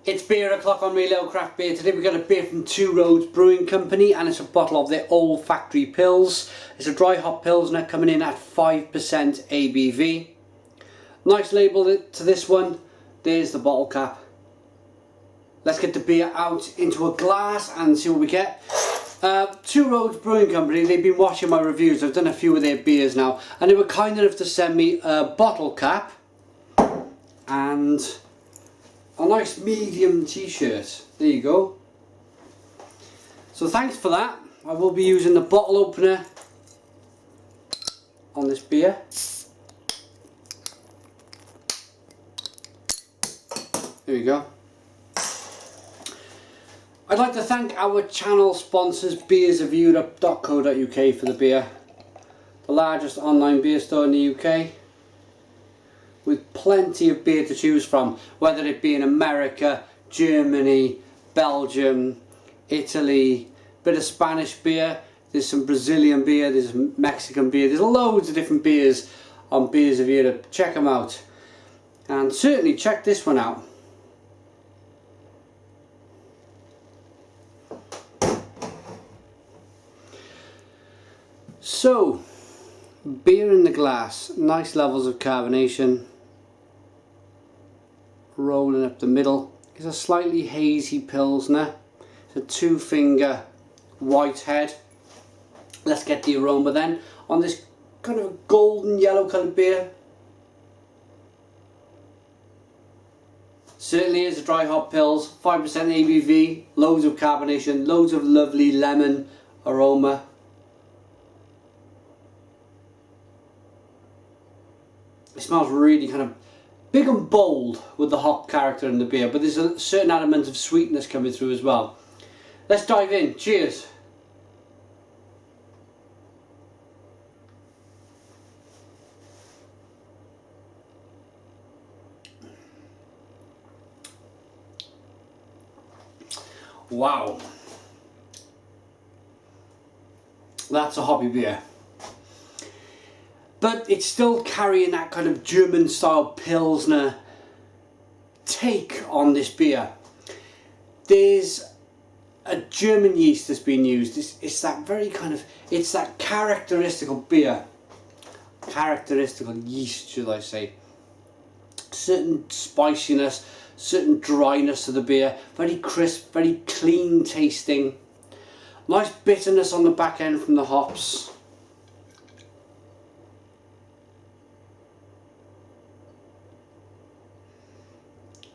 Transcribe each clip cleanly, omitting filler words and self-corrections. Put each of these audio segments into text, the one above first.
It's beer o'clock on my little craft beer. Today we've got a beer from Two Roads Brewing Company and it's a bottle of their Ol'Factory Pils. It's a dry hop Pilsner coming in at 5% ABV. Nice label to this one. There's the bottle cap. Let's get the beer out into a glass and see what we get. Two Roads Brewing Company, they've been watching my reviews. I've done a few of their beers now and they were kind enough to send me a bottle cap and a nice medium t-shirt. There you go. So thanks for that. I will be using the bottle opener on this beer. There we go. I'd like to thank our channel sponsors beersofeurope.co.uk for the beer. The largest online beer store in the UK, with plenty of beer to choose from, whether it be in America, Germany, Belgium, Italy, bit of Spanish beer, there's some Brazilian beer, there's Mexican beer, there's loads of different beers on Beers of Europe. Check them out. And certainly check this one out. So, beer in the glass, nice levels of carbonation, rolling up the middle. It's a slightly hazy Pilsner. It's a 2-finger white head. Let's get the aroma then on this kind of a golden yellow coloured beer. Certainly is a dry hop Pils, 5% ABV, loads of carbonation, loads of lovely lemon aroma. It smells really kind of big and bold with the hop character in the beer, but there's a certain element of sweetness coming through as well. Let's dive in. Cheers. Wow. That's a hoppy beer. But it's still carrying that kind of German style Pilsner take on this beer. There's a German yeast that's been used. It's that very kind of, it's that characteristical beer. Characteristical yeast, should I say. Certain spiciness, certain dryness to the beer. Very crisp, very clean tasting. Nice bitterness on the back end from the hops.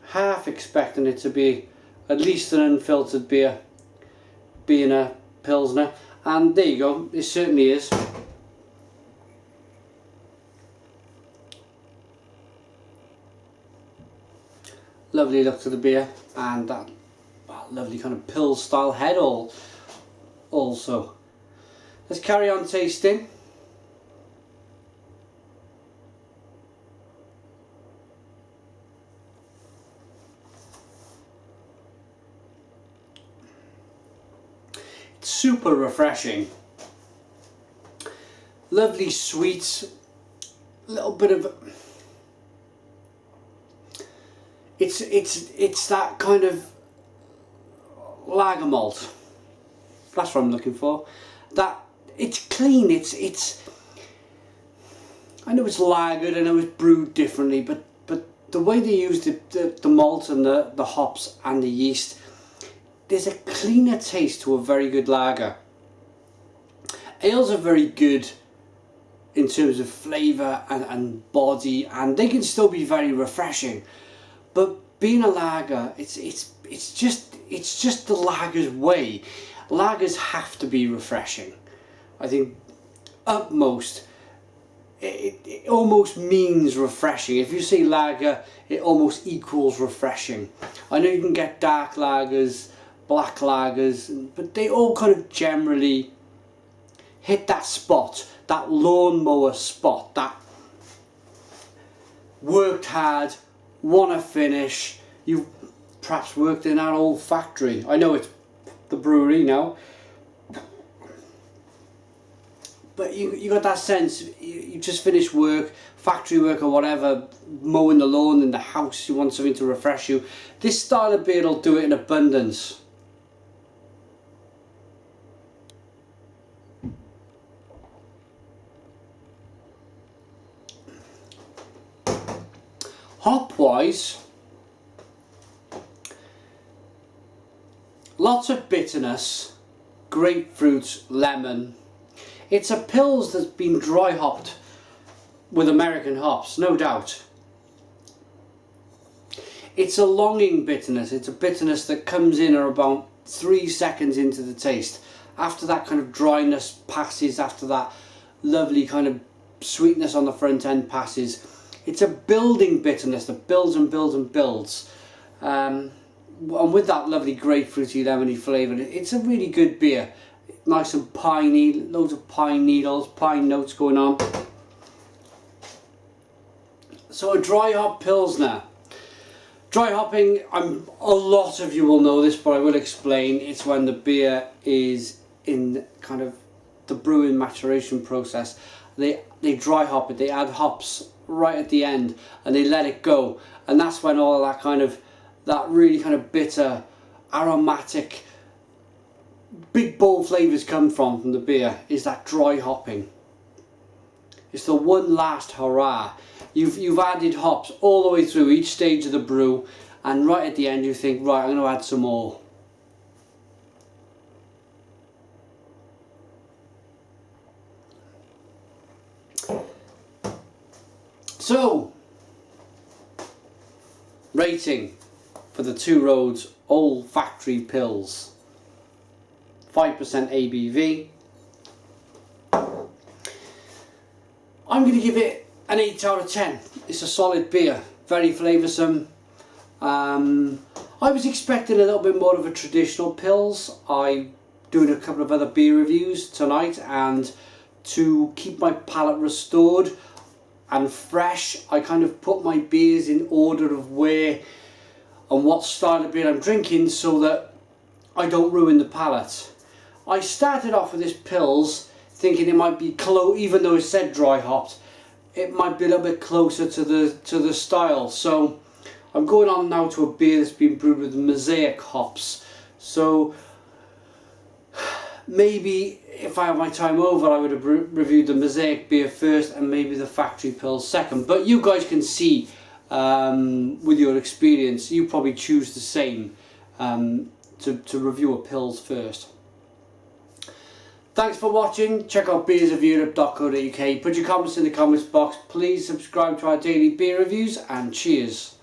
Half expecting it to be at least an unfiltered beer, being a Pilsner, and there you go, it certainly is. Lovely look to the beer, and that lovely kind of Pils style head also. Let's carry on tasting. Super refreshing, lovely sweet, little bit of it's that kind of lager malt. That's what I'm looking for. That it's clean. It's I know it's lagered, I know it's brewed differently, but the way they use the malt and the hops and the yeast, there's a cleaner taste to a very good lager. Ales are very good in terms of flavour and body, and they can still be very refreshing. But being a lager, it's just the lager's way. Lagers have to be refreshing. I think utmost, it almost means refreshing. If you say lager, it almost equals refreshing. I know you can get dark lagers, black lagers, but they all kind of generally hit that spot, that lawnmower spot, that worked hard, want to finish. You've perhaps worked in that Ol'Factory. I know it's the brewery now, but you got that sense, you just finished work, factory work or whatever, mowing the lawn in the house, you want something to refresh you. This style of beer will do it in abundance. Hop wise, lots of bitterness, grapefruit, lemon. It's a Pils that's been dry hopped with American hops, no doubt. It's a longing bitterness. It's a bitterness that comes in about 3 seconds into the taste. After that kind of dryness passes, after that lovely kind of sweetness on the front end passes, it's a building bitterness that builds and builds and builds. And with that lovely grapefruity, lemony flavour, it's a really good beer. Nice and piney, loads of pine needles, pine notes going on. So a dry hop Pilsner. Dry hopping, a lot of you will know this, but I will explain. It's when the beer is in kind of the brewing maturation process. They dry hop it, they add hops right at the end and they let it go, and that's when all that kind of, that really kind of bitter, aromatic, big bold flavours come from the beer, is that dry hopping. It's the one last hurrah. You've added hops all the way through each stage of the brew, and right at the end you think, right, I'm going to add some more. So, rating for the Two Roads Ol'Factory Pils. 5% ABV. I'm going to give it an 8 out of 10. It's a solid beer, very flavoursome. I was expecting a little bit more of a traditional Pils. I'm doing a couple of other beer reviews tonight, and to keep my palate restored and fresh, I kind of put my beers in order of where and what style of beer I'm drinking so that I don't ruin the palate. I started off with this Pils thinking it might be close, even though it said dry hopped, it might be a little bit closer to the style. So I'm going on now to a beer that's been brewed with mosaic hops. So maybe if I had my time over, I would have reviewed the mosaic beer first and maybe the factory Pils second. But you guys can see with your experience, you probably choose the same to review a Pils first. Thanks for watching. Check out beersofeurope.co.uk. Put your comments in the comments box. Please subscribe to our daily beer reviews, and cheers.